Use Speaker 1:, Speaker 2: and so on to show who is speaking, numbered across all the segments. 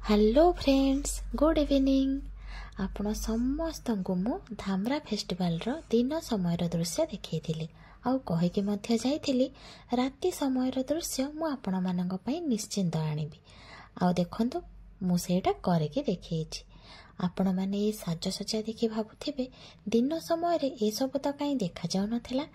Speaker 1: Hello friends, good evening. आपण समस्त को मु धामरा फेस्टिवल रो दिन समय दृश्य देखी आउ कहीकि मध्य जाइथिली राति समय दृश्य मु आपण मानक पई निश्चिंत आनिबी। आउ देखंतु मु सेटा करके देखिएछि। आपण माने ए साजसज्जा देखि भाबुथिबे दिन समय रे ए सब तो काई देखा जाउ नथिला।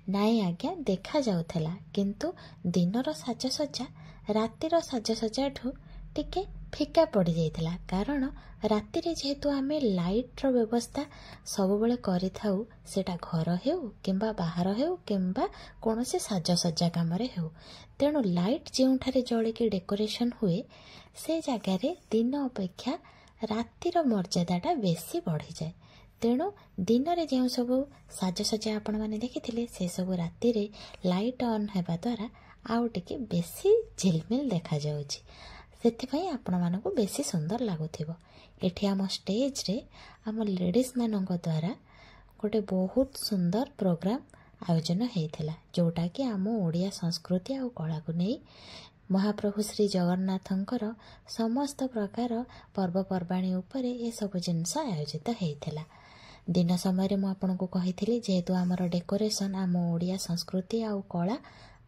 Speaker 1: नाई आज्ञा देखा जाउथला, किंतु दिनर साजसज्जा रातिर साजसज्जा ठू टिके फिका पड़ जाइथिला। कारण राति रे जेहेतु आमे लाइट रो व्यवस्था सब बेले करि थाउ, सेटा घर हेउ किंबा बाहर हेउ किंबा कोनोसे साजसज्जा काम रे हेउ, तेणु लाइट जेउठारे जळे के डेकोरेशन हुए से जगह रे दिन अपेक्षा रातिर मर्यादाटा बेसी बढ़ी जाए। तेणु दिन रे जेउ सब साजसज्जा आपण माने देखिथिले से सब राति रे लाइट ऑन हेबा द्वारा आउ टिके बेसी झिलमिल देखा जाउछि। सेथिपई आपण मानकु बेसी सुंदर लागुथिबो। एठी आम स्टेज रे आम लेडीज मानक द्वारा गोटे बहुत सुंदर प्रोग्राम आयोजन हेइथिला, जोटा कि आम ओडिया संस्कृति आ कला को नै महाप्रभु श्री जगन्नाथंकर समस्त प्रकार पर्वपर्वाणी उपरे ए सब जिनस आयोजित हेइथिला। दिन समय मु आपनको कहिथिली जेहेतु आमर डेकोरेशन आम ओडिया संस्कृति आ कला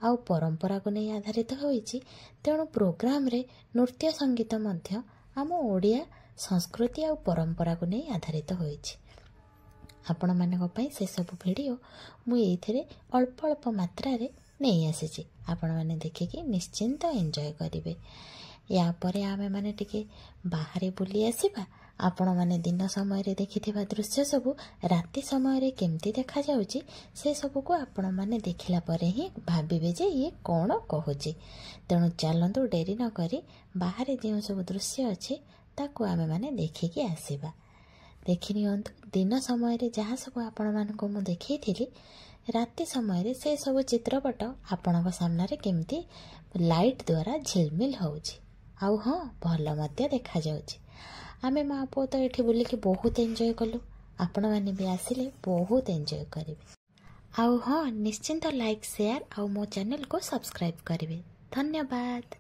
Speaker 1: आउ परंपरा को नहीं आधारित होइछि, तेणु प्रोग्राम रे नृत्य संगीत मध्य आम ओडिया संस्कृति आउ परंपरा को नहीं आधारित होइछि। आपण मानक पई से सब वीडियो मु एथिरे अल्प अल्प मात्रा रे नहीं आसीछि। आपण माने देखिकि निश्चिंत एन्जॉय करिवे। या परे आमे माने टिके बाहरे बुली आसीबा। आपण माने दिन समय रे देखिथिबा दृश्य सब राति समय रे केमती देखा जाउछि से सब को आपण माने देखिला परे ही भाबिबे जे ये कोन कहूछि। तेणु चलंतु डेरी न करी बाहरे जे सब दृश्य अछि ताको आमे माने देखिकि आसीबा। देखि नियंतु दिन समय रे जहा सब आपण मानको मु देखैथिली राति समय रे से सब चित्रपट आपणक सामने रे केमती लाइट द्वारा झिलमिल होउछि। आउ हाँ, भल मध्य देखा जाउछि। आमे माँ पुओ तो एठी बुलिकी बहुत एंजॉय कलु। आपण माने भी आसिले बहुत एंजॉय करिवे। आउ हाँ, निश्चिंत लाइक शेयर आउ मो चैनल को सब्सक्राइब करिवे। धन्यवाद।